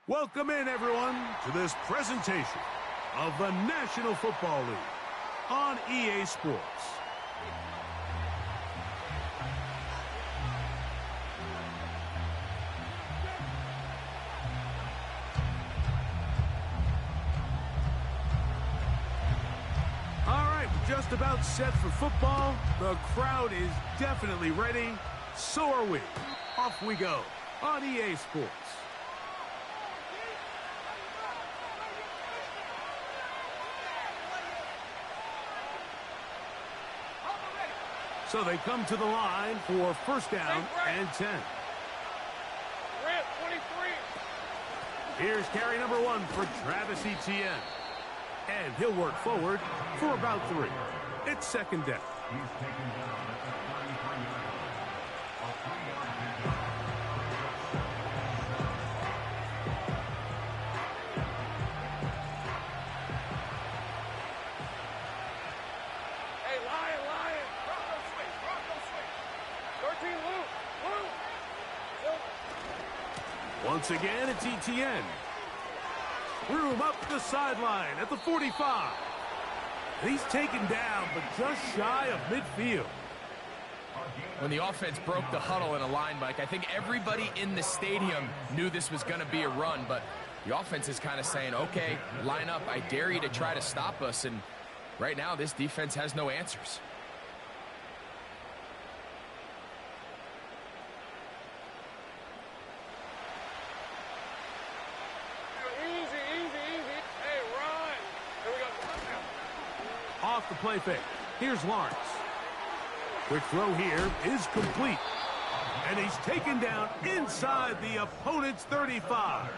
Welcome in, everyone, to this presentation of the National Football League on EA Sports. All right, we're just about set for football. The crowd is definitely ready. So are we. Off we go on EA Sports. So they come to the line for first down and 10. Here's carry number 1 for Travis Etienne. And he'll work forward for about 3. It's second down. Once again, it's Etienne. Room up the sideline at the 45. He's taken down, but just shy of midfield. When the offense broke the huddle in a line, Mike, I think everybody in the stadium knew this was going to be a run, but the offense is kind of saying, okay, line up. I dare you to try to stop us, and right now this defense has no answers. Off the play fake. Here's Lawrence. Quick throw here is complete. And he's taken down inside the opponent's 35.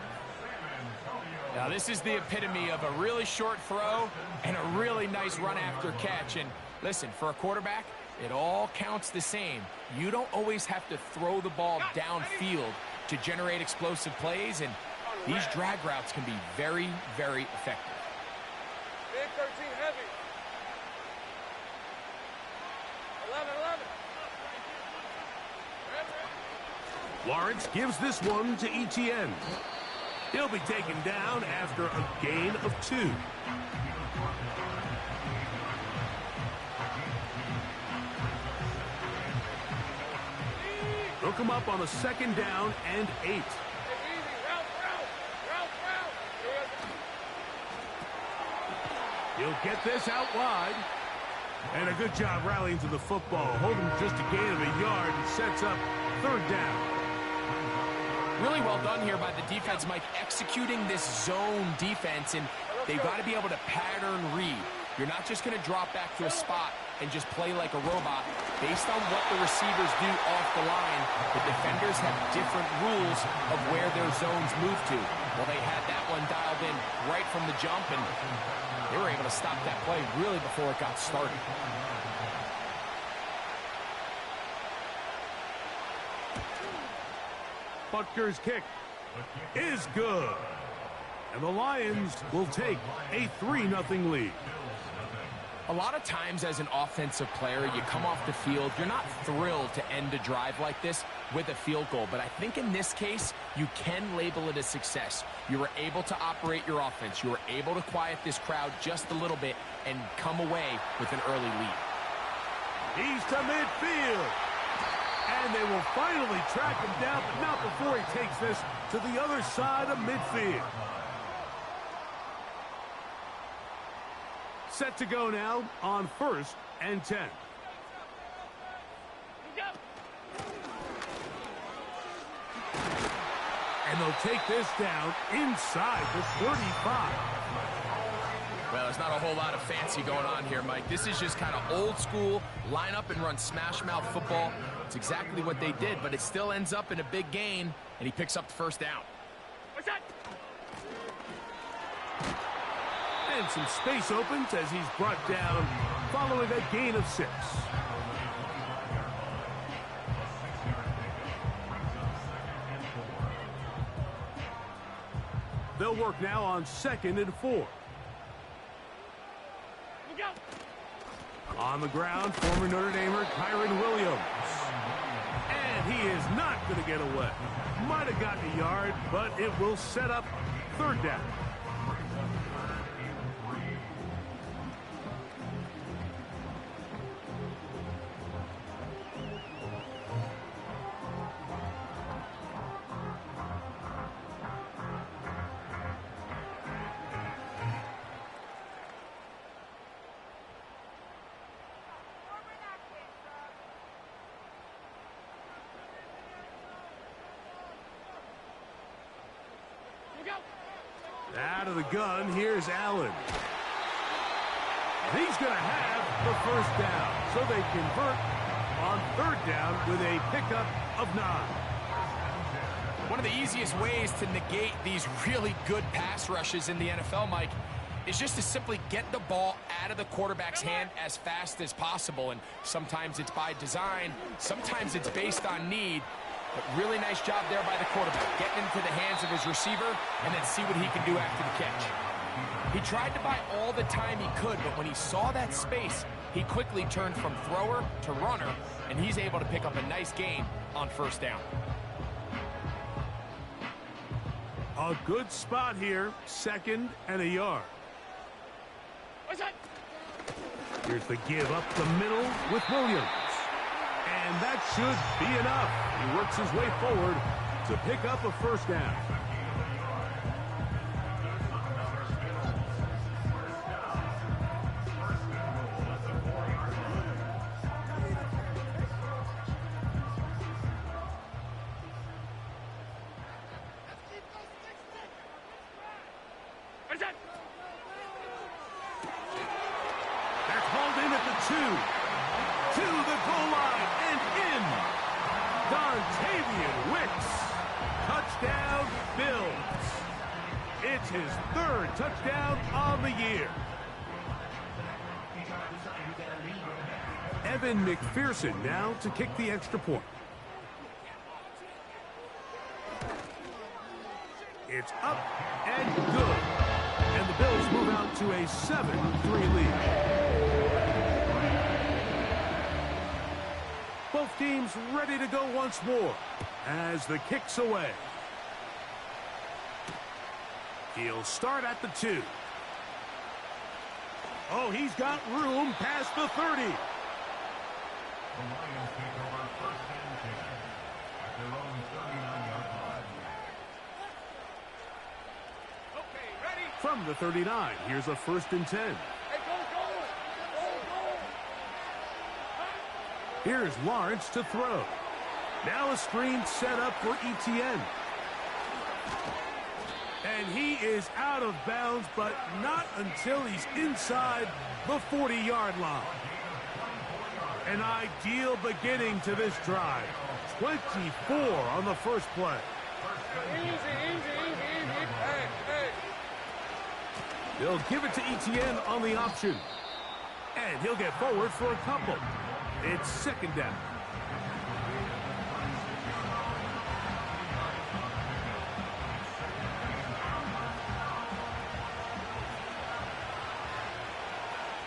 Now this is the epitome of a really short throw and a really nice run after catch. And listen, for a quarterback, it all counts the same. You don't always have to throw the ball downfield to generate explosive plays, and these drag routes can be very, very effective. Big 13 heavy. 11. Lawrence gives this one to Etienne. He'll be taken down after a gain of 2. Hook him up on a second down and 8. He'll get this out wide. And a good job rallying to the football. Holding just a gain of a yard and sets up third down. Really well done here by the defense, Mike, executing this zone defense, and they've got to be able to pattern read. You're not just going to drop back to a spot and just play like a robot. Based on what the receivers do off the line, the defenders have different rules of where their zones move to. Well, they had that one dialed in right from the jump, and they were able to stop that play really before it got started. Butker's kick is good. And the Lions will take a 3-0 lead. A lot of times as an offensive player, you come off the field, you're not thrilled to end a drive like this with a field goal. But I think in this case, you can label it a success. You were able to operate your offense. You were able to quiet this crowd just a little bit and come away with an early lead. He's to midfield. And they will finally track him down, but not before he takes this to the other side of midfield. Set to go now on first and 10. And they'll take this down inside the 35. Well, there's not a whole lot of fancy going on here, Mike. This is just kind of old school, line up and run smash mouth football. It's exactly what they did, but it still ends up in a big gain, and he picks up the first down. And some space opens as he's brought down following a gain of 6. They'll work now on 2nd and 4. On the ground, former Notre Damer Kyren Williams. And he is not going to get away. Might have gotten a yard, but it will set up third down. Out of the gun, here's Allen. He's going to have the first down, so they convert on third down with a pickup of 9. One of the easiest ways to negate these really good pass rushes in the NFL, Mike, is just to simply get the ball out of the quarterback's hand as fast as possible. And sometimes it's by design, sometimes it's based on need. But really nice job there by the quarterback, getting into the hands of his receiver and then see what he can do after the catch. He tried to buy all the time he could, but when he saw that space, he quickly turned from thrower to runner, and he's able to pick up a nice gain on first down. A good spot here, 2nd and a yard. Here's the give up the middle with Williams. And that should be enough. He works his way forward to pick up a first down. That's hauled in at the 2. To the goal line and in. Dontavian Wicks. Touchdown, Bills. It's his 3rd touchdown on the year. Evan McPherson now to kick the extra point. It's up and good. And the Bills move out to a 7-3 lead. Both teams ready to go once more as the kick's away. He'll start at the 2. Oh, he's got room past the 30. From the 39, here's a 1st and 10. Here's Lawrence to throw. Now a screen set up for Etienne. And he is out of bounds, but not until he's inside the 40-yard line. An ideal beginning to this drive. 24 on the first play. Easy. Hey. They'll give it to Etienne on the option. And he'll get forward for a couple. It's 2nd down.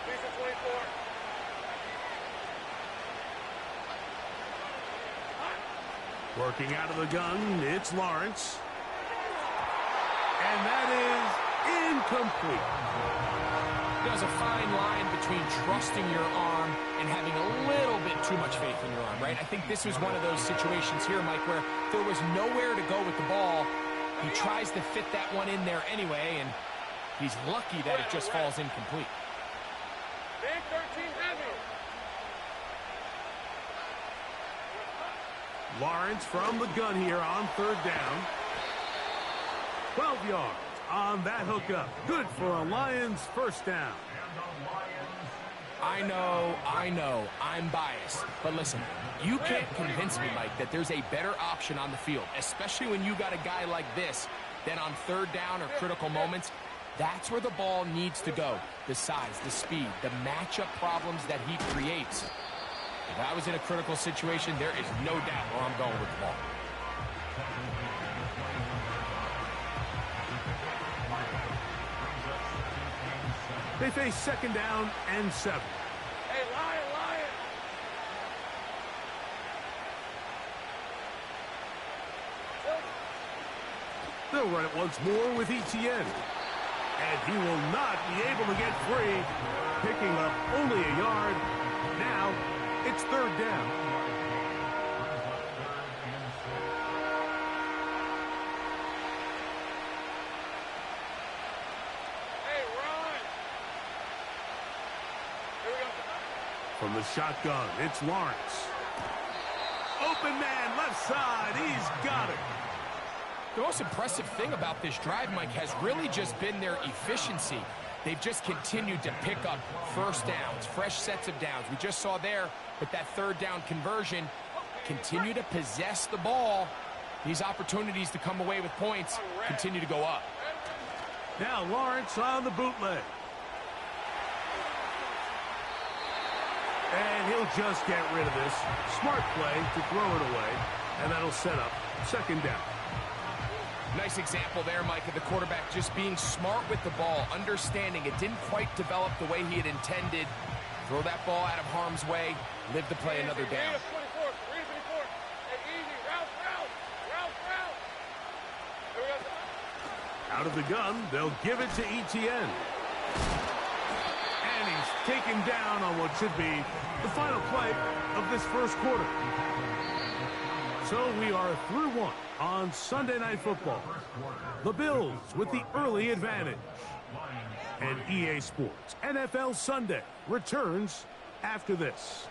Decent 24. Working out of the gun, it's Lawrence. And that is incomplete. There's a fine line between trusting your arm and having a little bit too much faith in your arm, right? I think this was one of those situations here, Mike, where there was nowhere to go with the ball. He tries to fit that one in there anyway, and he's lucky that it just falls incomplete. Big 13 heavy. Lawrence from the gun here on 3rd down. 12 yards on that hookup. Good for a Lions first down. I know, I'm biased. But listen, you can't convince me, Mike, that there's a better option on the field, especially when you got a guy like this, that on 3rd down or critical moments, that's where the ball needs to go. The size, the speed, the matchup problems that he creates. If I was in a critical situation, there is no doubt where I'm going with the ball. They face 2nd down and 7. Hey, Lion. They'll run it once more with Etienne. And he will not be able to get free, picking up only a yard. Now, it's third down. Hey, run! Here we go. From the shotgun, it's Lawrence. Open man, left side. He's got it. The most impressive thing about this drive, Mike, has really just been their efficiency. They've just continued to pick up first downs, fresh sets of downs. We just saw there with that third down conversion, continue to possess the ball. These opportunities to come away with points continue to go up. Now Lawrence on the bootleg. And he'll just get rid of this. Smart play to throw it away, and that'll set up second down. Nice example there, Mike, of the quarterback just being smart with the ball, understanding it didn't quite develop the way he had intended. Throw that ball out of harm's way, live to play another down. Out of the gun, they'll give it to Etienne. And he's taken down on what should be the final play of this first quarter. So we are through one on Sunday Night Football. The Bills with the early advantage. And EA Sports NFL Sunday returns after this.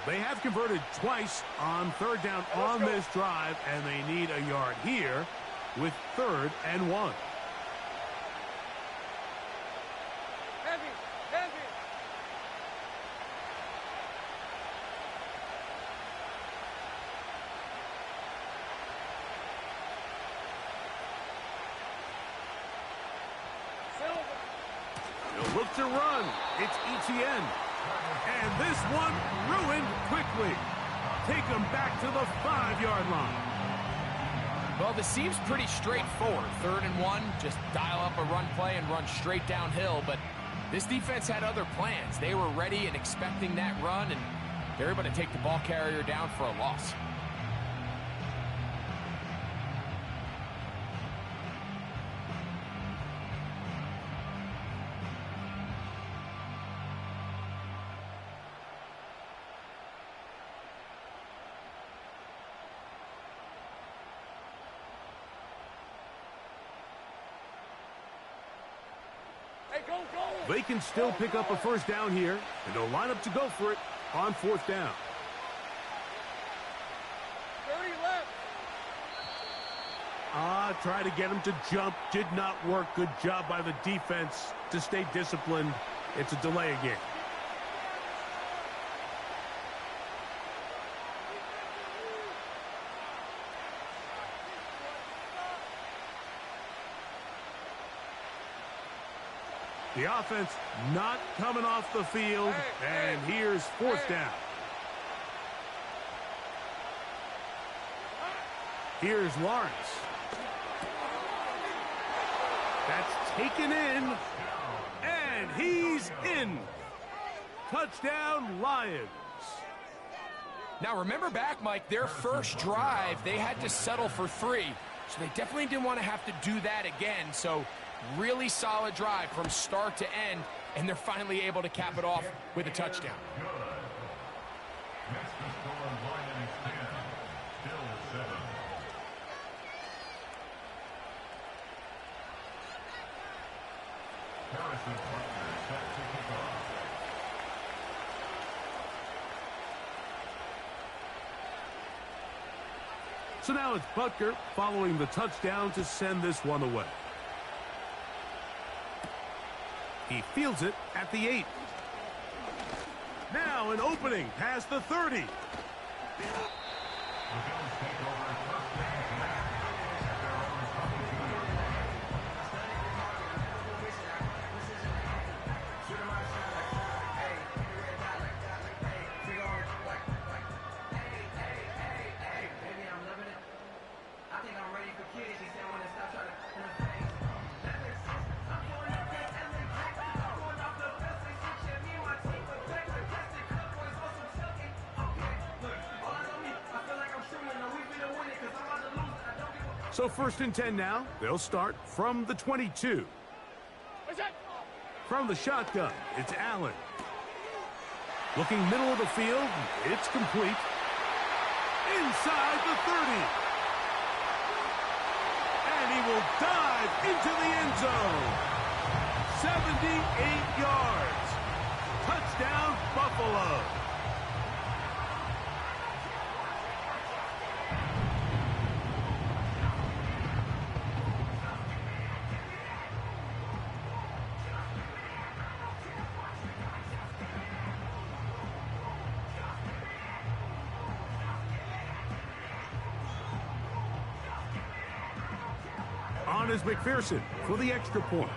They have converted twice on third down on this drive, and they need a yard here with 3rd and 1. Heavy, heavy. Silver. They'll look to run. It's Etienne. And this one ruined quickly. Take them back to the 5-yard line. Well, this seems pretty straightforward. 3rd and 1, just dial up a run play and run straight downhill. But this defense had other plans. They were ready and expecting that run, and they're able to take the ball carrier down for a loss. They can still pick up a first down here, and they'll line up to go for it on 4th down. 30 left. Try to get him to jump. Did not work. Good job by the defense to stay disciplined. It's a delay again. The offense not coming off the field, and here's 4th down. Here's Lawrence. That's taken in, and he's in. Touchdown, Lions. Now, remember back, Mike, their first drive, they had to settle for 3. So they definitely didn't want to have to do that again. So really solid drive from start to end, and they're finally able to cap it off with a touchdown. So now it's Butker following the touchdown to send this one away. He fields it at the 8. Now an opening past the 30. So 1st and 10 now. They'll start from the 22. From the shotgun, it's Allen. Looking middle of the field, it's complete. Inside the 30. And he will dive into the end zone. 78 yards. Touchdown, Buffalo. On is McPherson for the extra point.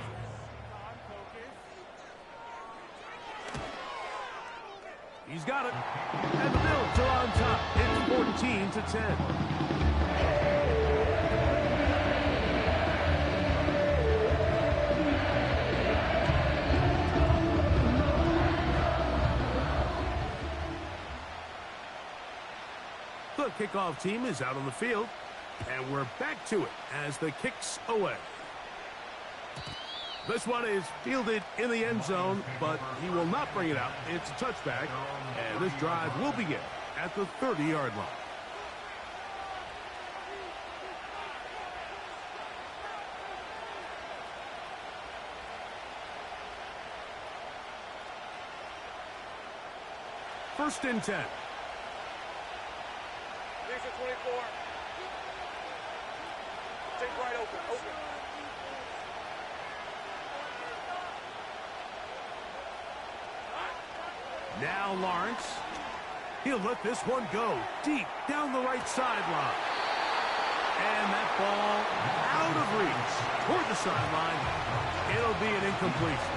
He's got it. And the Bills are on top. It's 14-10. The kickoff team is out on the field. And we're back to it as the kick's away. This one is fielded in the end zone, but he will not bring it out. It's a touchback, and this drive will begin at the 30-yard line. First and 10. These are 24. Take right open. Now Lawrence. He'll let this one go deep down the right sideline. And that ball out of reach toward the sideline. It'll be an incompletion.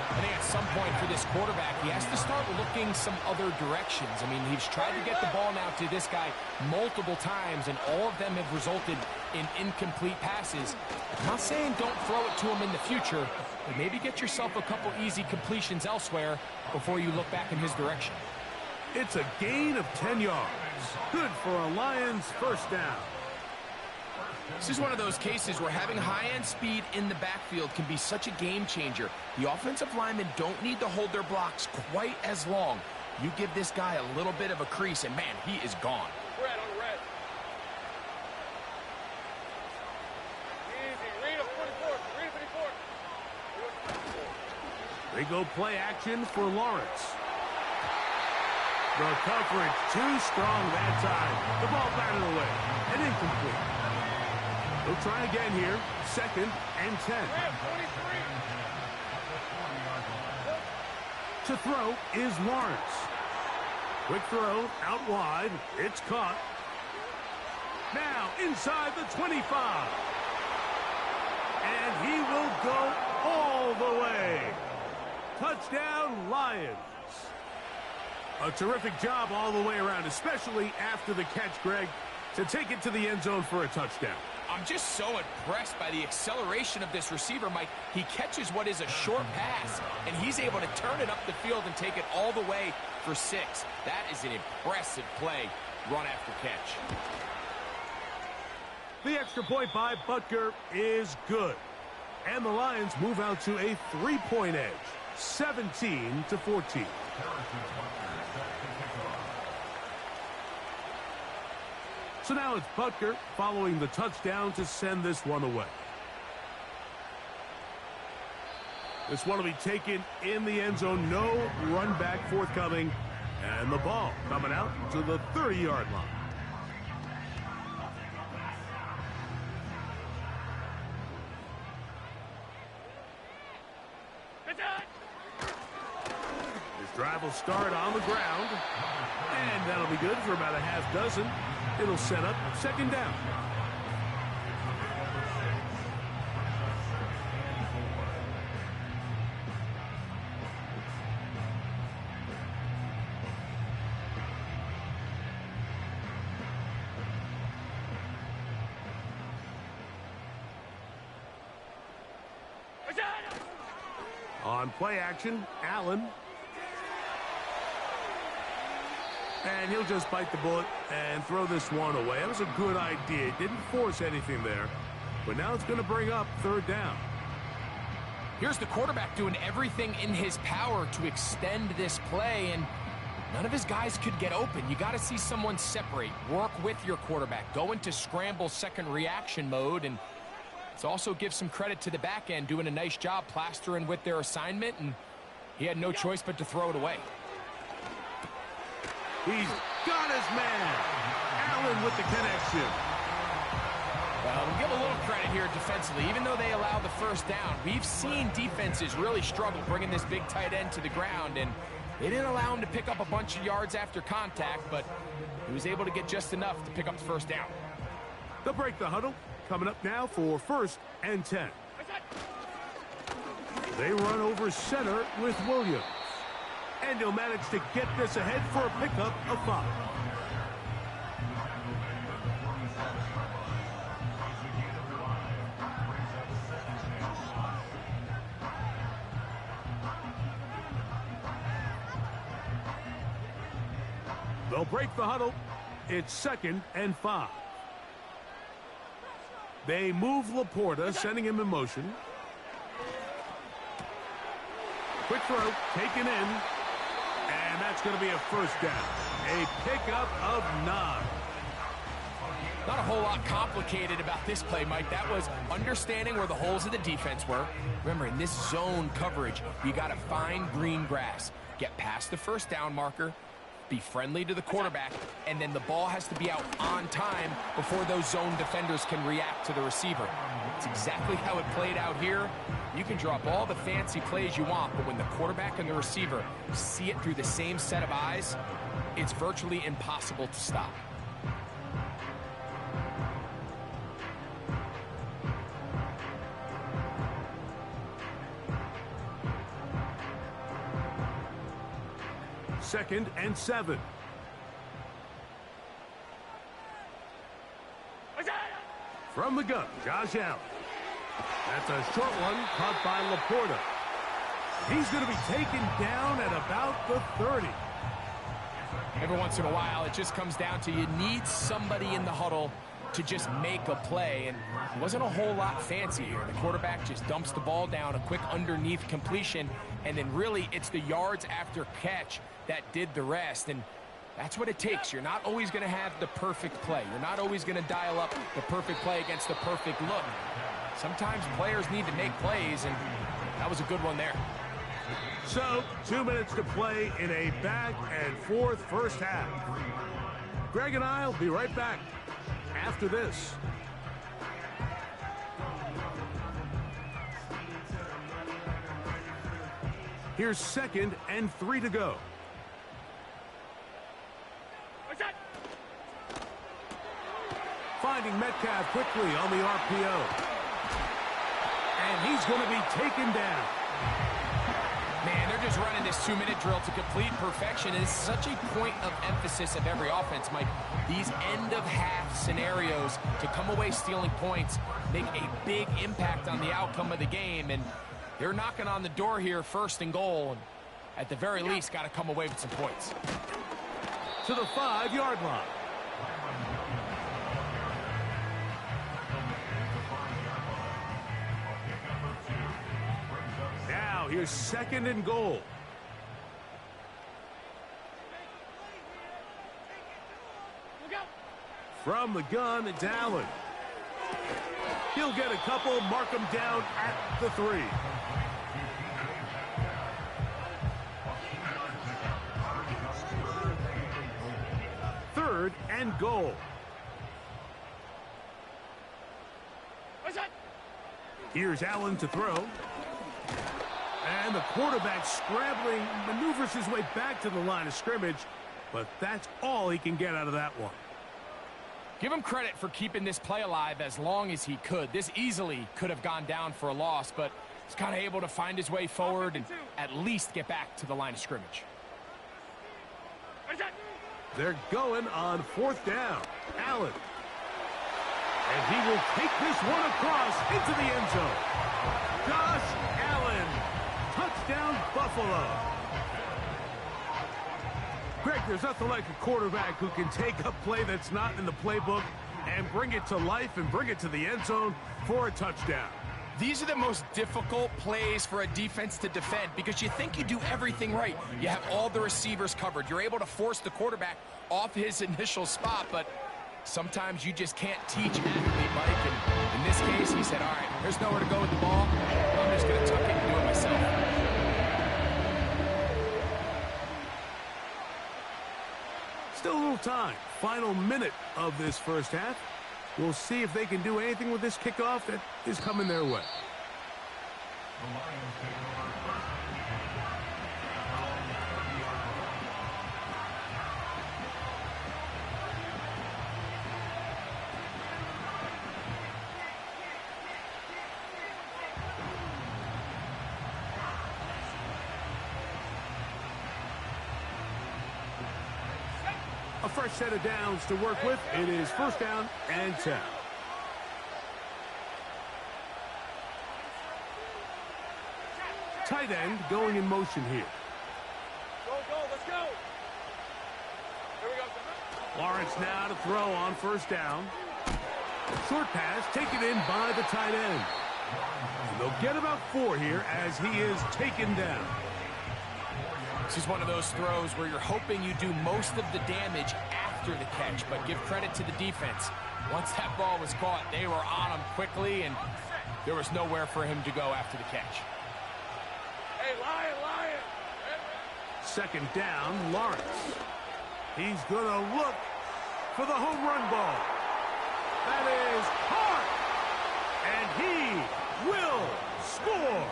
I think at some point for this quarterback, he has to start looking some other directions. I mean, he's tried to get the ball now to this guy multiple times, and all of them have resulted in incomplete passes. I'm not saying don't throw it to him in the future, but maybe get yourself a couple easy completions elsewhere before you look back in his direction. It's a gain of 10 yards. Good for a Lions first down. This is one of those cases where having high-end speed in the backfield can be such a game changer. The offensive linemen don't need to hold their blocks quite as long. You give this guy a little bit of a crease, and man, he is gone. Red on red. Easy. Read him 44. Read him 54. They go play action for Lawrence. The coverage too strong that time. The ball batted away and incomplete. They'll try again here. 2nd and 10. To throw is Lawrence. Quick throw out wide. It's caught. Now inside the 25. And he will go all the way. Touchdown, Lions. A terrific job all the way around, especially after the catch, Greg, to take it to the end zone for a touchdown. I'm just so impressed by the acceleration of this receiver, Mike. He catches what is a short pass, and he's able to turn it up the field and take it all the way for 6. That is an impressive play, run after catch. The extra point by Butker is good. And the Lions move out to a 3-point edge, 17-14. So now it's Butker following the touchdown to send this one away. This one will be taken in the end zone. No run back forthcoming. And the ball coming out to the 30-yard line. This drive will start on the ground. And that'll be good for about a half dozen. It'll set up 2nd down. On play action, Allen. And he'll just bite the bullet and throw this one away. That was a good idea. Didn't force anything there. But now it's going to bring up third down. Here's the quarterback doing everything in his power to extend this play, and none of his guys could get open. You got to see someone separate, work with your quarterback, go into scramble second reaction mode, and let's also give some credit to the back end doing a nice job plastering with their assignment, and he had no choice but to throw it away. He's got his man. Allen with the connection. Well, we'll give a little credit here defensively. Even though they allowed the first down, we've seen defenses really struggle bringing this big tight end to the ground, and they didn't allow him to pick up a bunch of yards after contact, but he was able to get just enough to pick up the first down. They'll break the huddle. Coming up now for 1st and 10. They run over center with Williams. And he'll manage to get this ahead for a pickup of 5. They'll break the huddle. It's 2nd and 5. They move Laporta, sending him in motion. Quick throw, taken in. And that's going to be a first down. A pickup of 9. Not a whole lot complicated about this play, Mike. That was understanding where the holes of the defense were. Remember, in this zone coverage, you got to find green grass. Get past the first down marker. Be friendly to the quarterback, and then the ball has to be out on time before those zone defenders can react to the receiver. It's exactly how it played out here. You can drop all the fancy plays you want, but when the quarterback and the receiver see it through the same set of eyes, it's virtually impossible to stop. Second and 7. From the gun, Josh Allen. That's a short one caught by Laporta. He's going to be taken down at about the 30. Every once in a while, it just comes down to you need somebody in the huddle to just make a play, and it wasn't a whole lot fancy here. The quarterback just dumps the ball down, a quick underneath completion, and then really it's the yards after catch that did the rest, and that's what it takes. You're not always going to have the perfect play. You're not always going to dial up the perfect play against the perfect look. Sometimes players need to make plays, and that was a good one there. So, 2 minutes to play in a back-and-forth first half. Greg and I will be right back after this. Here's 2nd and 3 to go. Finding Metcalf quickly on the RPO. And he's going to be taken down. Man, they're just running this 2-minute drill to complete perfection. It's such a point of emphasis of every offense, Mike. These end-of-half scenarios to come away stealing points make a big impact on the outcome of the game, and they're knocking on the door here, 1st and goal, and at the very least got to come away with some points. To the 5-yard line. Now here's 2nd and goal. From the gun, it's Allen. He'll get a couple, mark him down at the 3. Third and goal. Here's Allen to throw. And the quarterback scrambling, maneuvers his way back to the line of scrimmage, but that's all he can get out of that one. Give him credit for keeping this play alive as long as he could. This easily could have gone down for a loss, but he's kind of able to find his way forward and at least get back to the line of scrimmage. They're going on 4th down. Allen. And he will take this one across into the end zone. Josh Allen. Touchdown, Buffalo. Greg, there's nothing like a quarterback who can take a play that's not in the playbook and bring it to life and bring it to the end zone for a touchdown. These are the most difficult plays for a defense to defend because you think you do everything right. You have all the receivers covered. You're able to force the quarterback off his initial spot, but sometimes you just can't teach an athlete, Mike. And in this case, he said, all right, there's nowhere to go with the ball. I'm just going to tuck it and do it myself. Still a little time. Final minute of this first half. We'll see if they can do anything with this kickoff that is coming their way. A fresh set of downs to work with. It is first down and 10. Tight end going in motion here. Go, let's go. Here we go. Lawrence now to throw on first down. Short pass taken in by the tight end. And they'll get about 4 here as he is taken down. This is one of those throws where you're hoping you do most of the damage after the catch, but give credit to the defense. Once that ball was caught, they were on him quickly, and there was nowhere for him to go after the catch. Hey, Lion. Second down, Lawrence. He's going to look for the home run ball. That is hard. And he will score.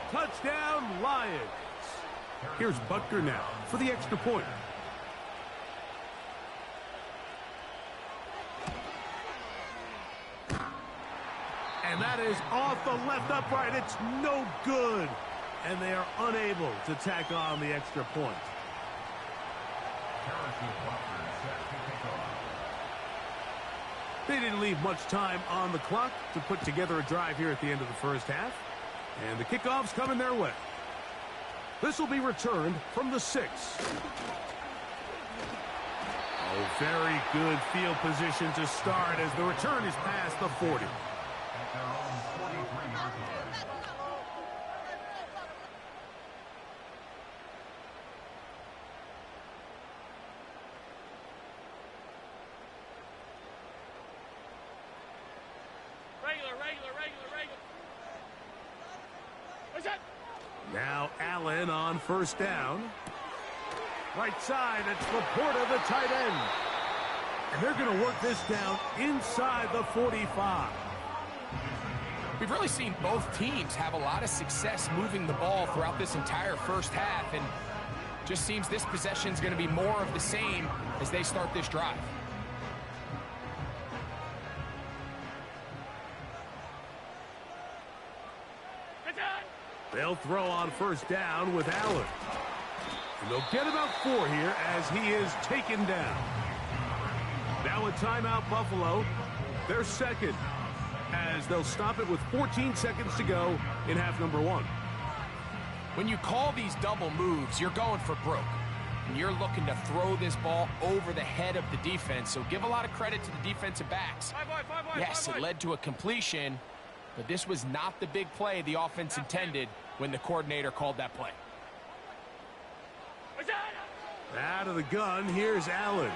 Touchdown, Lions. Here's Butker now for the extra point. And that is off the left upright. It's no good. And they are unable to tack on the extra point. They didn't leave much time on the clock to put together a drive here at the end of the first half. And the kickoff's coming their way. This will be returned from the 6. Oh, very good field position to start as the return is past the 40. Regular. What's that? Now Allen on first down. Right side, it's Laporta, the tight end. And they're going to work this down inside the 45. We've really seen both teams have a lot of success moving the ball throughout this entire first half, and just seems this possession is going to be more of the same as they start this drive. They'll throw on first down with Allen. And they'll get about 4 here as he is taken down. Now a timeout, Buffalo. They're second as they'll stop it with 14 seconds to go in half number 1. When you call these double moves, you're going for broke. And you're looking to throw this ball over the head of the defense, so give a lot of credit to the defensive backs. Yes, it led to a completion, but this was not the big play the offense intended when the coordinator called that play. Out of the gun, here's Allen.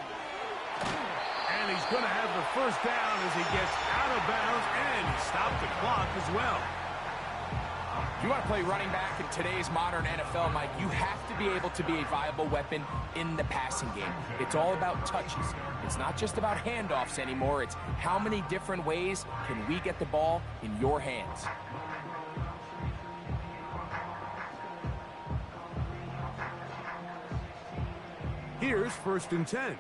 And he's going to have the first down as he gets out of bounds, and he stopped the clock as well. If you want to play running back in today's modern NFL, Mike, you have to be able to be a viable weapon in the passing game. It's all about touches. It's not just about handoffs anymore. It's how many different ways can we get the ball in your hands. Here's first and 10.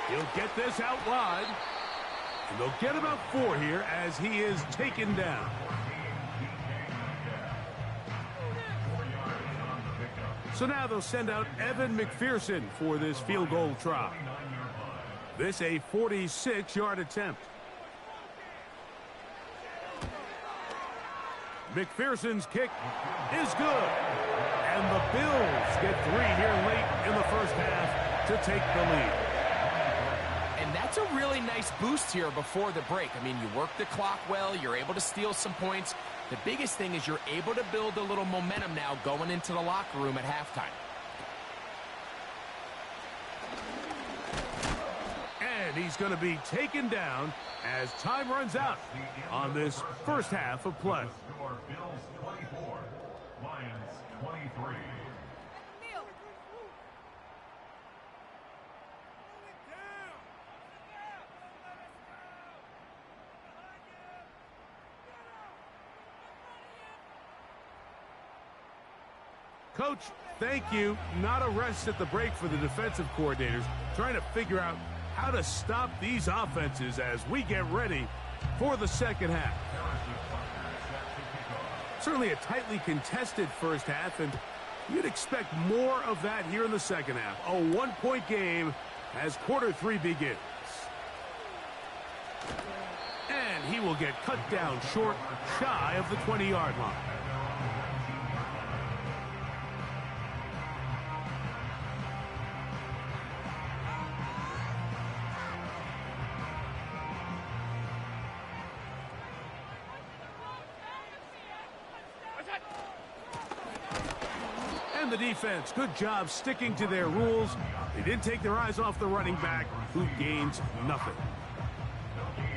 He'll get this out wide. And they'll get about 4 here as he is taken down. So now they'll send out Evan McPherson for this field goal try. This a 46-yard attempt. McPherson's kick is good. And the Bills get 3 here late in the first half to take the lead. And that's a really nice boost here before the break. I mean, you work the clock well. You're able to steal some points. The biggest thing is you're able to build a little momentum now going into the locker room at halftime. And he's going to be taken down as time runs out on this first half of play. Bills 24, Lions 23. Coach, thank you. Not a rest at the break for the defensive coordinators, trying to figure out how to stop these offenses as we get ready for the second half. Certainly a tightly contested first half, and you'd expect more of that here in the second half. A one-point game as quarter 3 begins. And he will get cut down short, shy of the 20-yard line. And the defense, good job sticking to their rules. They didn't take their eyes off the running back, who gains nothing.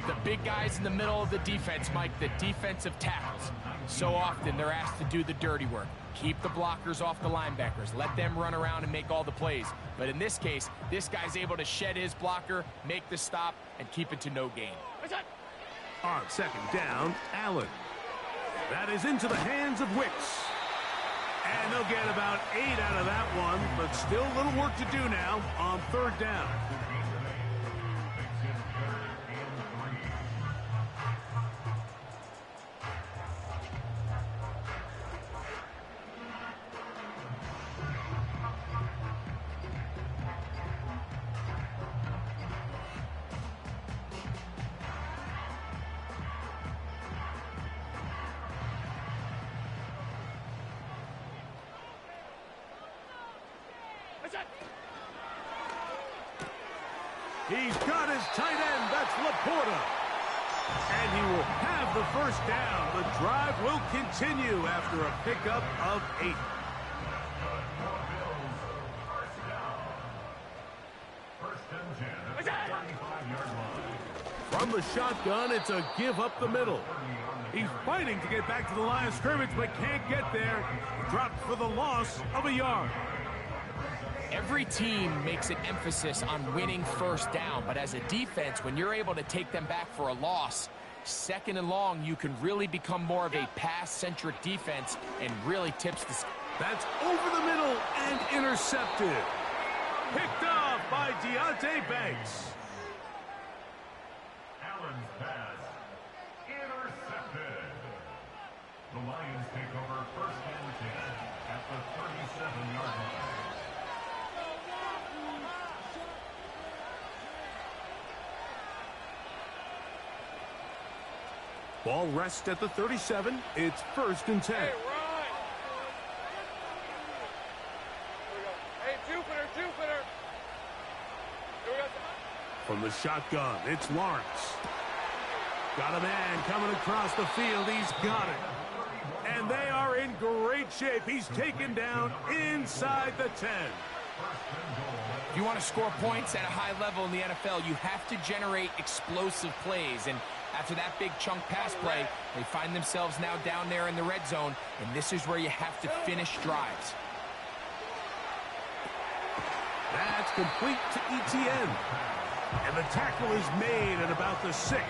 The big guys in the middle of the defense, Mike, the defensive tackles. So often they're asked to do the dirty work. Keep the blockers off the linebackers. Let them run around and make all the plays. But in this case, this guy's able to shed his blocker, make the stop, and keep it to no gain. On second down, Allen. That is into the hands of Wicks. And they'll get about 8 out of that one, but still a little work to do now on third down. He's got his tight end. That's Laporta. And he will have the first down. The drive will continue after a pickup of 8. From the shotgun, it's a give up the middle. He's fighting to get back to the line of scrimmage, but can't get there. Dropped for the loss of a yard. Every team makes an emphasis on winning first down, but as a defense, when you're able to take them back for a loss, second and long, you can really become more of a pass-centric defense and really tips the... That's over the middle and intercepted. Picked off by Deonte Banks. Allen's pass intercepted. The Lions take over first and 10 at the 37-yard line. Ball rests at the 37. It's first and 10. Hey, run! Here we go. Hey, Jupiter! Here we go. From the shotgun, it's Lawrence. Got a man coming across the field. He's got it. And they are in great shape. He's taken down inside the 10. If you want to score points at a high level in the NFL, you have to generate explosive plays. And after that big chunk pass play, they find themselves now down there in the red zone, and this is where you have to finish drives. That's complete to Etienne. And the tackle is made at about the 6. All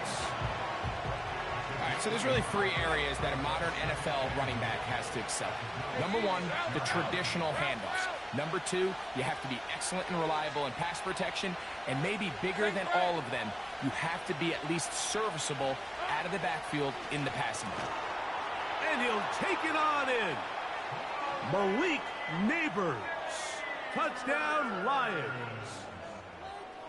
right, so there's really 3 areas that a modern NFL running back has to excel. Number 1, the traditional handoffs. Number 2, you have to be excellent and reliable in pass protection, and maybe bigger than all of them, you have to be at least serviceable out of the backfield in the passing game. And he'll take it on in. Malik Neighbors. Touchdown, Lions.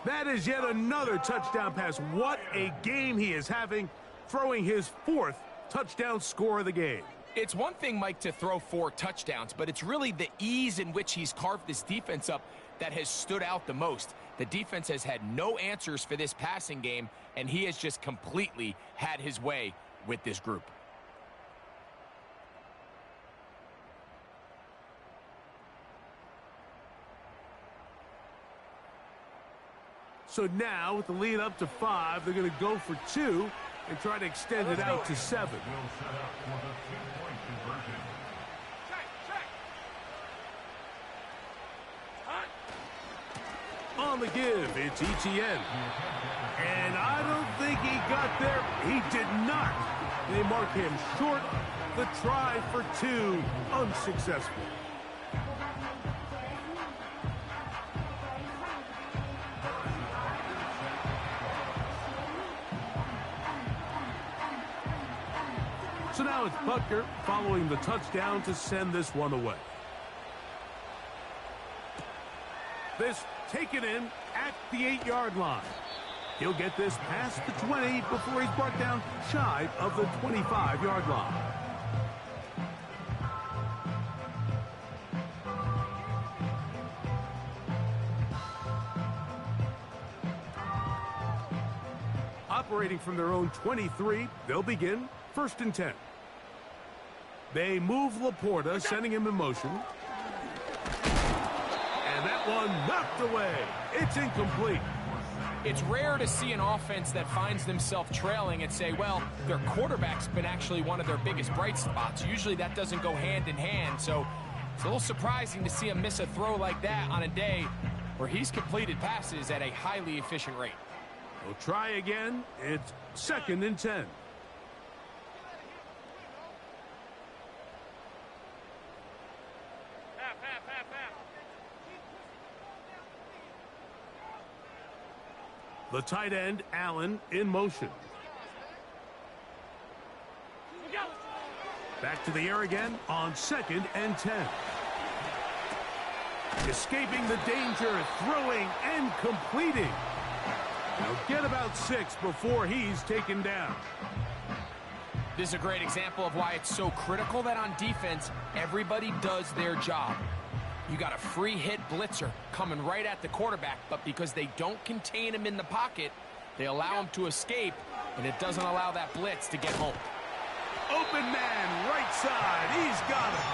That is yet another touchdown pass. What a game he is having, throwing his 4th touchdown score of the game. It's one thing, Mike, to throw 4 touchdowns, but it's really the ease in which he's carved this defense up that has stood out the most. The defense has had no answers for this passing game, and he has just completely had his way with this group. So now, with the lead up to 5, they're going to go for 2 and try to extend it out to 7. Will set up for the 2-point conversion. On the give, it's Etienne. And I don't think he got there. He did not. They mark him short. The try for 2, unsuccessful. So now it's Butker following the touchdown to send this one away. This taken in at the 8-yard line. He'll get this past the 20 before he's brought down shy of the 25-yard line. Operating from their own 23, they'll begin 1st and 10. They move Laporta, sending him in motion. And that one knocked away. It's incomplete. It's rare to see an offense that finds themselves trailing and say, well, their quarterback's been actually one of their biggest bright spots. Usually that doesn't go hand in hand, so it's a little surprising to see him miss a throw like that on a day where he's completed passes at a highly efficient rate. We'll try again. It's 2nd and 10. The tight end, Allen, in motion. Back to the air again on 2nd and 10. Escaping the danger, throwing and completing. Now get about 6 before he's taken down. This is a great example of why it's so critical that on defense, everybody does their job. You got a free hit blitzer coming right at the quarterback, but because they don't contain him in the pocket, they allow him to escape, and it doesn't allow that blitz to get home. Open man, right side. He's got it.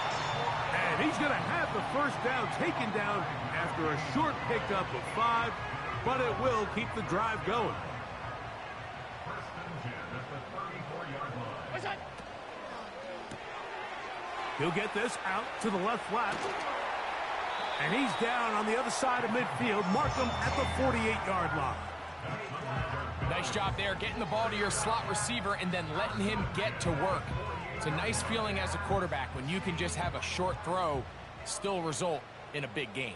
And he's going to have the first down taken down after a short pickup of 5, but it will keep the drive going. 1st and 10 at the 34-yard line. He'll get this out to the left flat. And he's down on the other side of midfield. Mark him at the 48-yard line. Nice job there, getting the ball to your slot receiver and then letting him get to work. It's a nice feeling as a quarterback when you can just have a short throw, still result in a big game.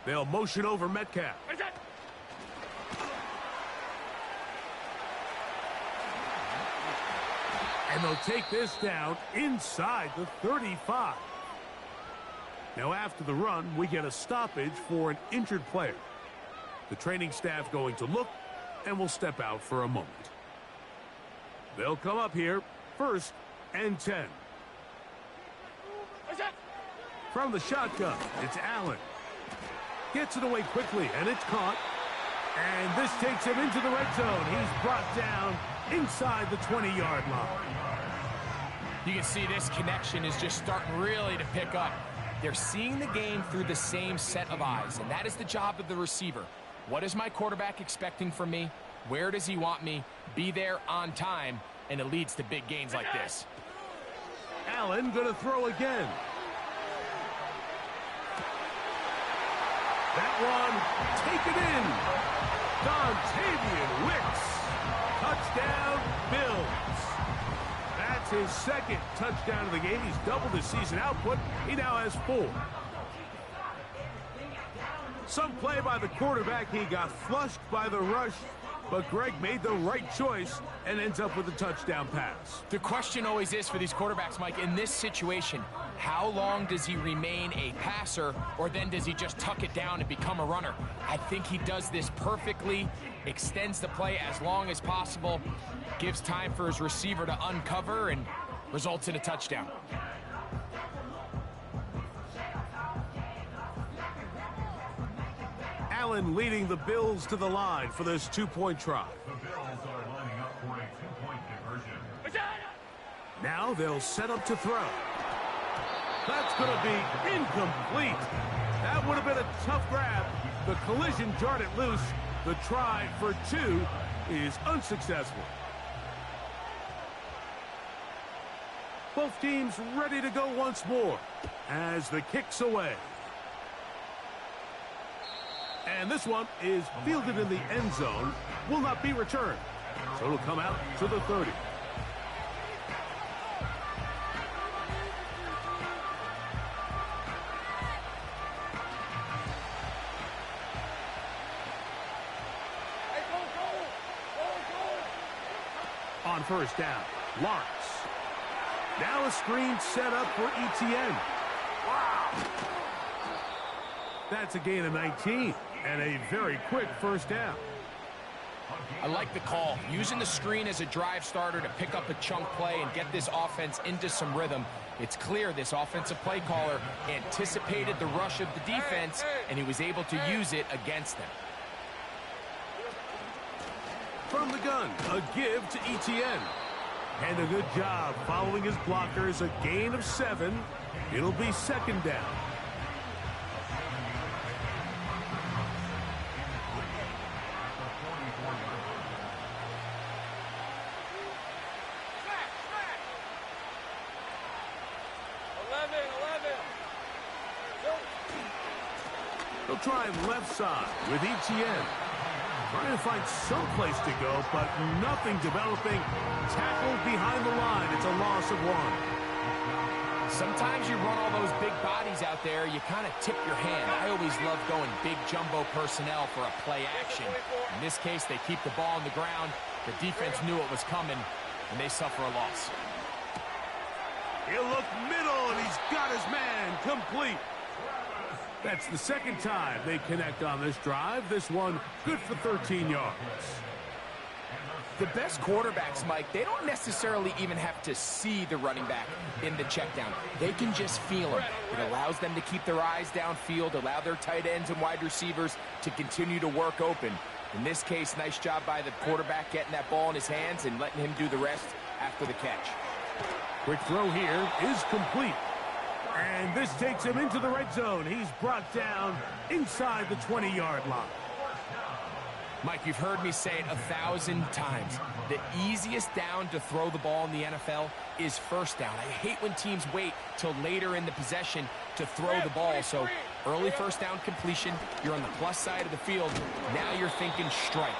They'll motion over Metcalf. And they'll take this down inside the 35. Now after the run, we get a stoppage for an injured player. The training staff going to look and will step out for a moment. They'll come up here, 1st and 10. From the shotgun, it's Allen. Gets it away quickly, and it's caught. And this takes him into the red zone. He's brought down inside the 20-yard line. You can see this connection is just starting really to pick up. They're seeing the game through the same set of eyes, and that is the job of the receiver. What is my quarterback expecting from me? Where does he want me? Be there on time, and it leads to big gains like this. Allen going to throw again. That one taken in. Dontavian Wicks. Touchdown, Bills. That's his 2nd touchdown of the game. He's doubled his season output. He now has 4. Some play by the quarterback. He got flushed by the rush, but Greg made the right choice and ends up with a touchdown pass. The question always is for these quarterbacks, Mike, in this situation, how long does he remain a passer, or then does he just tuck it down and become a runner? I think he does this perfectly, extends the play as long as possible, gives time for his receiver to uncover, and results in a touchdown. Allen leading the Bills to the line for this two-point try. The Bills are lining up for a two-point conversion. Now they'll set up to throw. That's going to be incomplete. That would have been a tough grab. The collision jarred it loose. The try for two is unsuccessful. Both teams ready to go once more as the kick's away. And this one is fielded in the end zone, will not be returned. So it'll come out to the 30. On first down, Lawrence. Now a screen set up for Etienne. Wow! That's a gain of 19 and a very quick first down. I like the call. Using the screen as a drive starter to pick up a chunk play and get this offense into some rhythm. It's clear this offensive play caller anticipated the rush of the defense, and he was able to use it against them. From the gun, a give to Etienne. And a good job following his blockers, a gain of 7. It'll be second down. They'll try left side with Etienne. Trying to find some place to go, but nothing developing. Tackled behind the line. It's a loss of 1. Sometimes you run all those big bodies out there, you kind of tip your hand. I always love going big jumbo personnel for a play action. In this case, they keep the ball on the ground. The defense knew it was coming, and they suffer a loss. He'll look middle, and he's got his man complete. That's the second time they connect on this drive. This one good for 13 yards. The best quarterbacks, Mike, they don't necessarily even have to see the running back in the check down. They can just feel him. It allows them to keep their eyes downfield, allow their tight ends and wide receivers to continue to work open. In this case, nice job by the quarterback getting that ball in his hands and letting him do the rest after the catch. Quick throw here is complete. And this takes him into the red zone. He's brought down inside the 20-yard line. Mike, you've heard me say it 1,000 times. The easiest down to throw the ball in the NFL is first down. I hate when teams wait till later in the possession to throw the ball. So early first down completion, you're on the plus side of the field. Now you're thinking strike.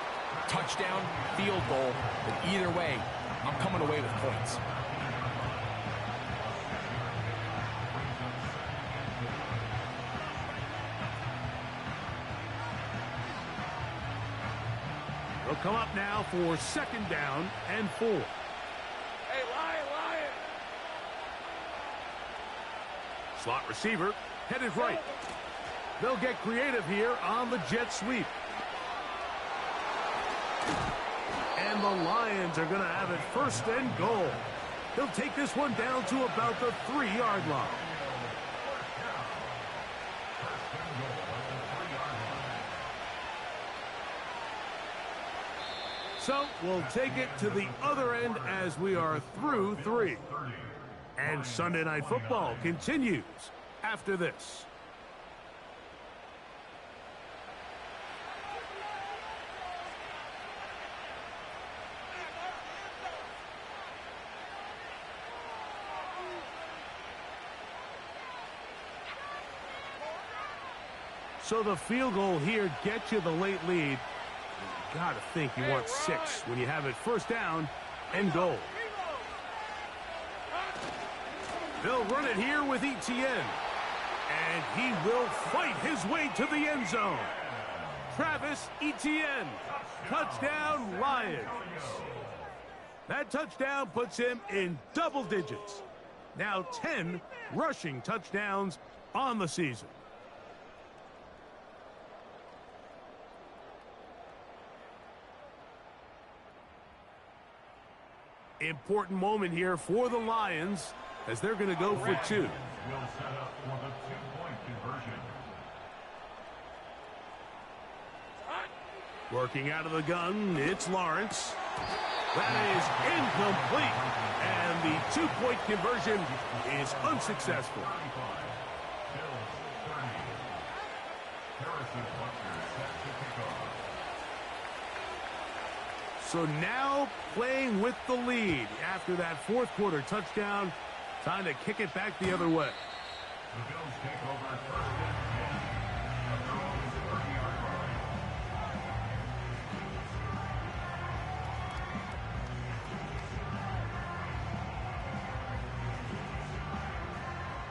Touchdown, field goal. But either way, I'm coming away with points. They'll come up now for second down and 4. Hey, Lion! Slot receiver headed right. They'll get creative here on the jet sweep. And the Lions are going to have it first and goal. They'll take this one down to about the 3-yard line. So we'll take it to the other end as we are through 3. And Sunday Night Football continues after this. So the field goal here gets you the late lead. You got to think you want 6 when you have it first down and goal. They'll run it here with Etienne. And he will fight his way to the end zone. Travis Etienne. Touchdown, Lions. That touchdown puts him in double digits. Now 10 rushing touchdowns on the season. Important moment here for the Lions as they're going to go for two. Will set up for the two-point conversion. Working out of the gun, it's Lawrence. That is incomplete. And the two-point conversion is unsuccessful. 35. Bills 30. Harrison Butker set to kick off. So now playing with the lead after that fourth quarter touchdown. Time to kick it back the other way. The Bills take over first and 10 at their own 30-yard line.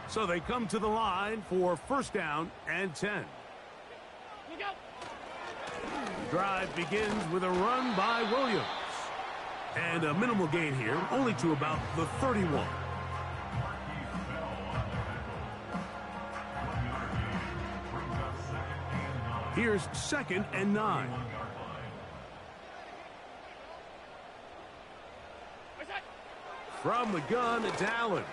So they come to the line for first down and 10. Drive begins with a run by Williams. And a minimal gain here, only to about the 31. Marquise Bell on the tackle. 1-yard gain brings up second and 9. Here's second and 9. 1-yard line. From the gun, it's Allen.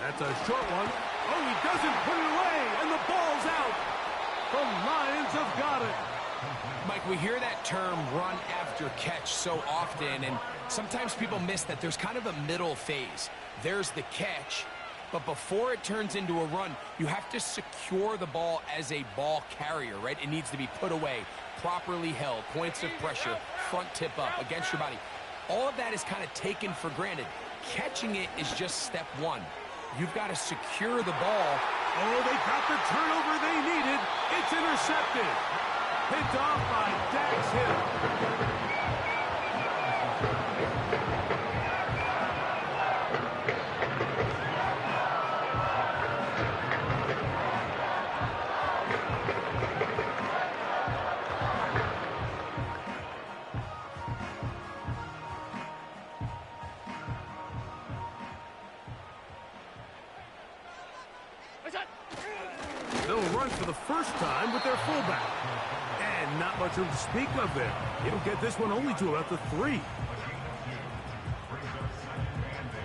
That's a short one. Oh, he doesn't put it away, and the ball's out. The Lions have got it. Mike, we hear that term run after catch so often, and sometimes people miss that there's kind of a middle phase. There's the catch, but before it turns into a run, you have to secure the ball as a ball carrier, right? It needs to be put away, properly held, points of pressure, front tip up against your body. All of that is kind of taken for granted. Catching it is just step one. You've got to secure the ball. Oh, they got the turnover they needed. It's intercepted. Picked off by Dax Hill. They'll run for the first time with their fullback. And not much room to speak of there. He'll get this one only to about the 3. A gain of 2 brings up second and 8.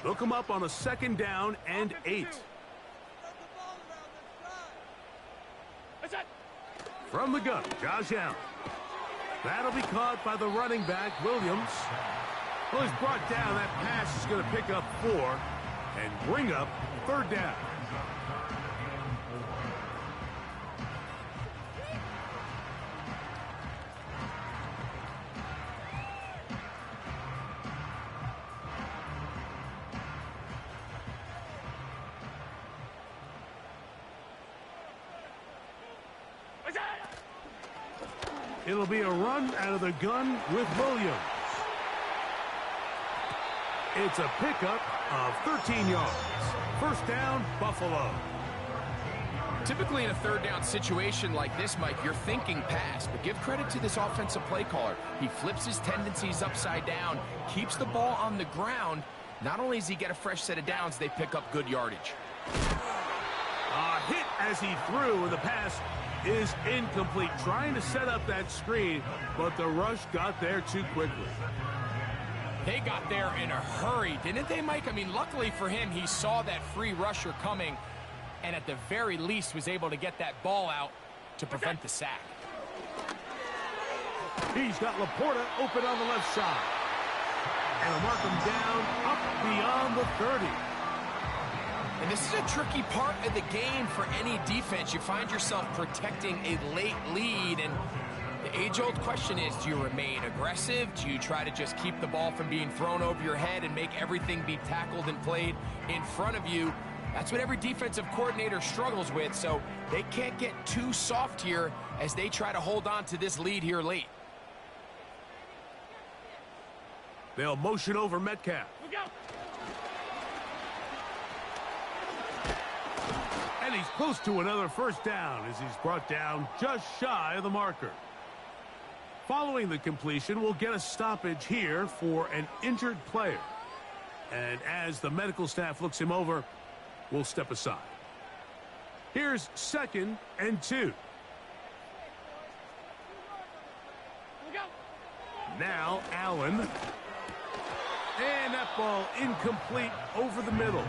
They'll come up on a second down and 8. From the gun, Josh Allen. That'll be caught by the running back, Williams. Well, he's brought down. That pass is going to pick up 4 and bring up third down. It'll be a run out of the gun with Williams. It's a pickup of 13 yards. First down, Buffalo. Typically in a third down situation like this, Mike, you're thinking pass, but give credit to this offensive play caller. He flips his tendencies upside down, keeps the ball on the ground. Not only does he get a fresh set of downs, they pick up good yardage. A hit as he threw, and the pass is incomplete. Trying to set up that screen, but the rush got there too quickly. They got there in a hurry, didn't they, Mike? I mean, luckily for him, he saw that free rusher coming, and at the very least was able to get that ball out to prevent the sack. He's got Laporta open on the left side. And he'll mark him down up beyond the 30. And this is a tricky part of the game for any defense. You find yourself protecting a late lead, and the age-old question is, do you remain aggressive? Do you try to just keep the ball from being thrown over your head and make everything be tackled and played in front of you? That's what every defensive coordinator struggles with, so they can't get too soft here as they try to hold on to this lead here late. They'll motion over Metcalf. And he's close to another first down as he's brought down just shy of the marker. Following the completion, we'll get a stoppage here for an injured player. And as the medical staff looks him over, we'll step aside. Here's 2nd and 2. Now Allen. And that ball incomplete over the middle.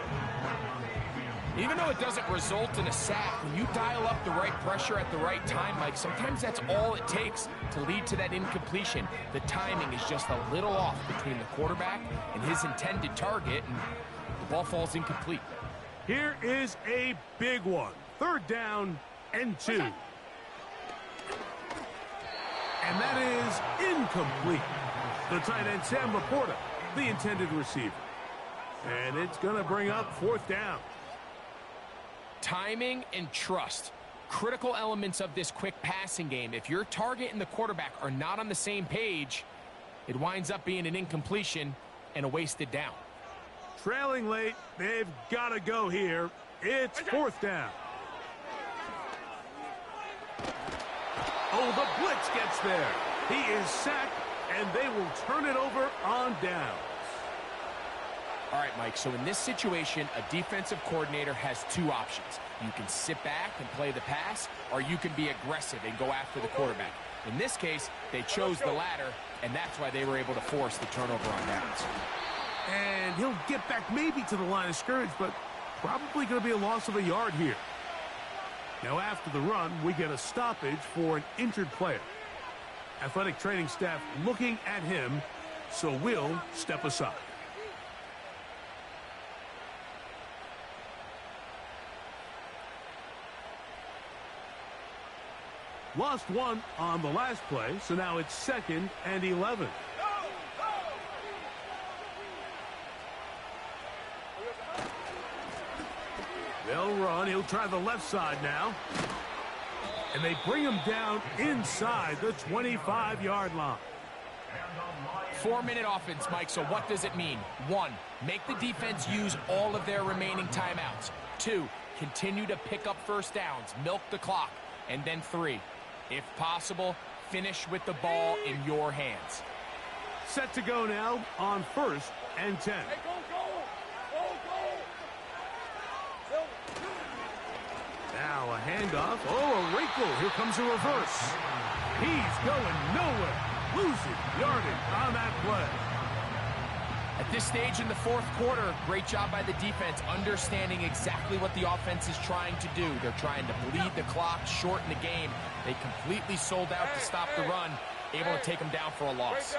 Even though it doesn't result in a sack, when you dial up the right pressure at the right time, Mike, sometimes that's all it takes to lead to that incompletion. The timing is just a little off between the quarterback and his intended target, and the ball falls incomplete. Here is a big one. 3rd down and 2. And that is incomplete. The tight end, Sam Laporta, the intended receiver. And it's going to bring up 4th down. Timing and trust, critical elements of this quick passing game. If your target and the quarterback are not on the same page, it winds up being an incompletion and a wasted down. Trailing late, they've got to go here. It's 4th down. Oh, the blitz gets there. He is sacked, and they will turn it over on downs. All right, Mike, so in this situation, a defensive coordinator has 2 options. You can sit back and play the pass, or you can be aggressive and go after the quarterback. In this case, they chose the latter, and that's why they were able to force the turnover on downs. And he'll get back maybe to the line of scrimmage, but probably going to be a loss of a yard here. Now, after the run, we get a stoppage for an injured player. Athletic training staff looking at him, so we'll step aside. Lost 1 on the last play, so now it's 2nd and 11. They'll run. He'll try the left side now. And they bring him down inside the 25-yard line. 4-minute offense, Mike, so what does it mean? 1, make the defense use all of their remaining timeouts. 2, continue to pick up 1st downs, milk the clock. And then 3, if possible, finish with the ball in your hands. Set to go now on 1st and 10. Hey, go! Now a handoff. Oh, a wrinkle. Here comes a reverse. He's going nowhere. Losing yardage on that play. At this stage in the 4th quarter, great job by the defense, understanding exactly what the offense is trying to do. They're trying to bleed the clock, shorten the game. They completely sold out to stop the run, able to take them down for a loss.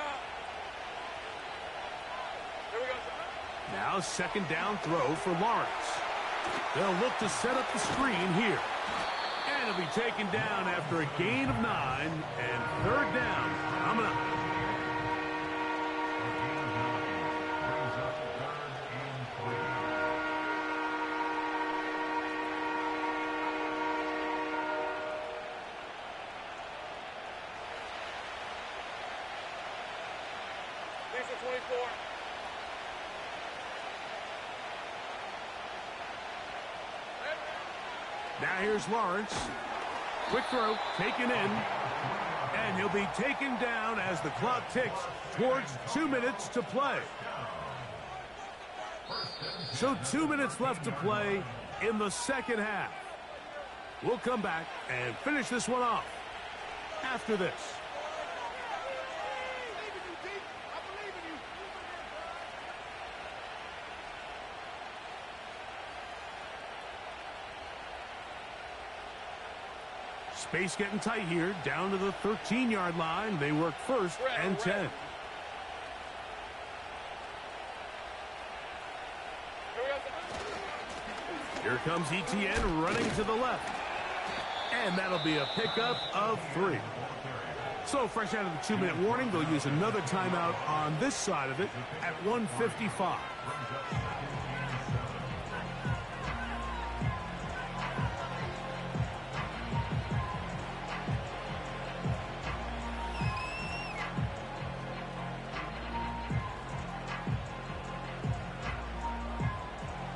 Now 2nd down throw for Lawrence. They'll look to set up the screen here. And it'll be taken down after a gain of 9, and 3rd down coming up. Lisa 24. Now here's Lawrence. Quick throw, taken in. And he'll be taken down as the clock ticks towards 2 minutes to play. So 2 minutes left to play in the 2nd half. We'll come back and finish this one off after this. Space getting tight here, down to the 13-yard line. They work 1st and 10. Here comes ETN running to the left. And that'll be a pickup of 3. So fresh out of the 2-minute warning, they'll use another timeout on this side of it at 1:55.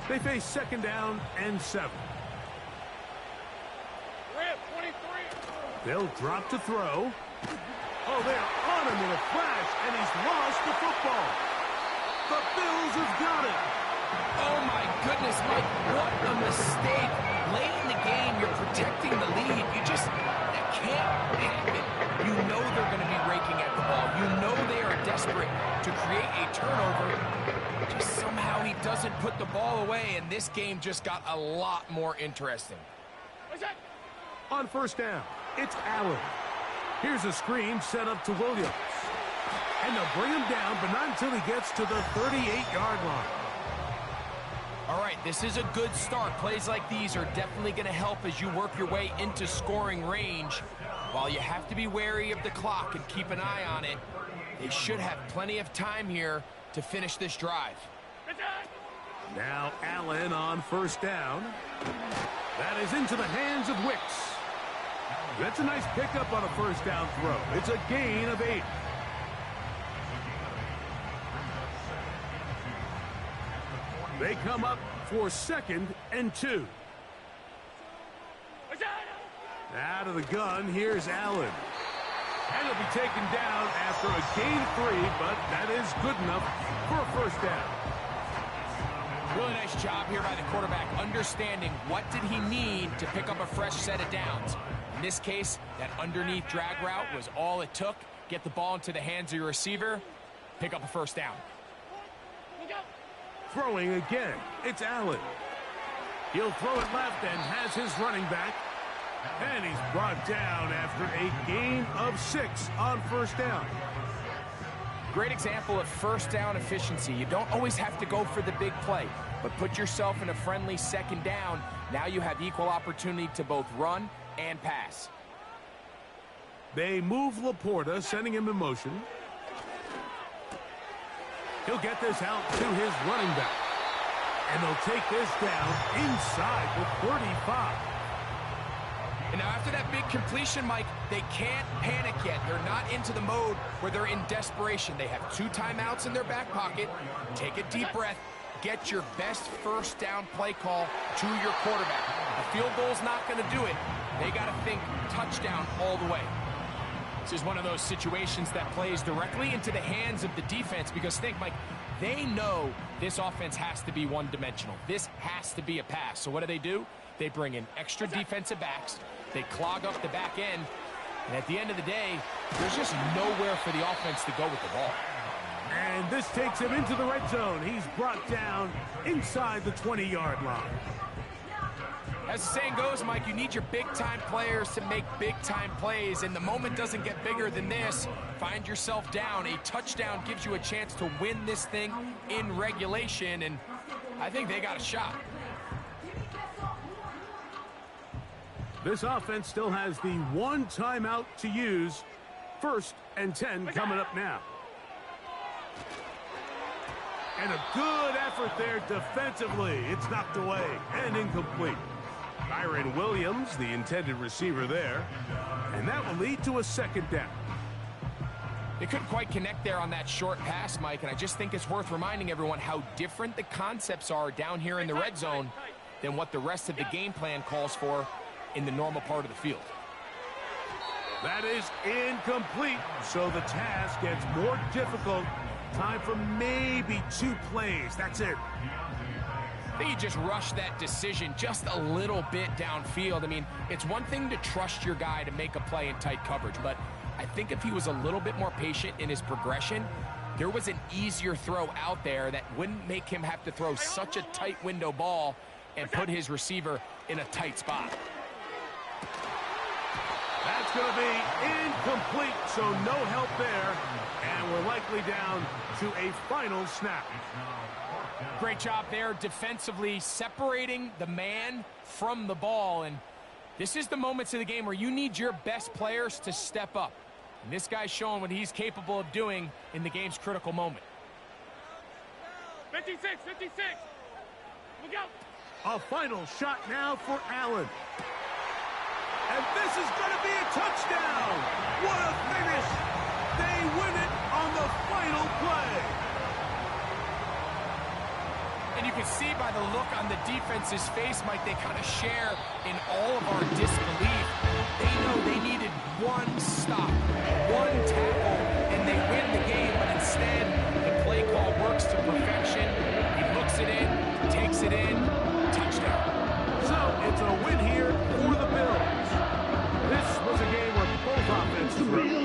They face 2nd down and 7. Rip, 23. They'll drop to throw. Oh, they're on him in a flash, and he's lost the football. The Bills have got it. Oh, my goodness, Mike. What a mistake. Late in the game, you're protecting the lead. That can't happen. You know they're going to be raking at the ball. You know they are desperate to create a turnover. Just somehow he doesn't put the ball away, and this game just got a lot more interesting. On first down, it's Allen. Here's a screen set up to Williams. And they'll bring him down, but not until he gets to the 38-yard line. All right, this is a good start. Plays like these are definitely going to help as you work your way into scoring range. While you have to be wary of the clock and keep an eye on it, they should have plenty of time here to finish this drive. Now Allen on first down. That is into the hands of Wicks. That's a nice pickup on a first down throw. It's a gain of 8. They come up for 2nd and 2. Out of the gun, here's Allen. And he'll be taken down after a gain of 3, but that is good enough for a first down. Really nice job here by the quarterback, understanding what did he need to pick up a fresh set of downs. In this case, that underneath drag route was all it took. Get the ball into the hands of your receiver, pick up a first down. Throwing again, it's Allen. He'll throw it left and has his running back. And he's brought down after a gain of 6 on first down. Great example of first down efficiency. You don't always have to go for the big play, but put yourself in a friendly second down. Now you have equal opportunity to both run and pass. They move Laporta, sending him in motion. He'll get this out to his running back. And they'll take this down inside the 35. And now after that big completion, Mike, they can't panic yet. They're not into the mode where they're in desperation. They have 2 timeouts in their back pocket. Take a deep breath. Get your best first down play call to your quarterback. A field goal's not going to do it. They got to think touchdown all the way. This is one of those situations that plays directly into the hands of the defense because think, Mike, they know this offense has to be one-dimensional. This has to be a pass. So what do? They bring in extra defensive backs. They clog up the back end. And at the end of the day, there's just nowhere for the offense to go with the ball. And this takes him into the red zone. He's brought down inside the 20-yard line. As the saying goes, Mike, you need your big-time players to make big-time plays, and the moment doesn't get bigger than this. Find yourself down. A touchdown gives you a chance to win this thing in regulation, and I think they got a shot. This offense still has the 1 timeout to use. 1st and 10 coming up now. And a good effort there defensively. It's knocked away and incomplete. Kyren Williams, the intended receiver there. And that will lead to a 2nd down. They couldn't quite connect there on that short pass, Mike, and I just think it's worth reminding everyone how different the concepts are down here in the red zone than what the rest of the game plan calls for in the normal part of the field. That is incomplete, so the task gets more difficult. Time for maybe 2 plays. That's it. I think you just rushed that decision just a little bit downfield. I mean, it's one thing to trust your guy to make a play in tight coverage, but I think if he was a little bit more patient in his progression, there was an easier throw out there that wouldn't make him have to throw such a tight window ball and put his receiver in a tight spot. That's going to be incomplete, so no help there. And we're likely down to a final snap. Great job there defensively, separating the man from the ball. And this is the moments of the game where you need your best players to step up. And this guy's showing what he's capable of doing in the game's critical moment. 56, 56. Look out. A final shot now for Allen. And this is going to be a touchdown. What a finish. They win it on the final play. And And you can see by the look on the defense's face, Mike, they kind of share in all of our disbelief. They know they needed one stop, one tackle, and they win the game. But instead, the play call works to perfection. He looks it in.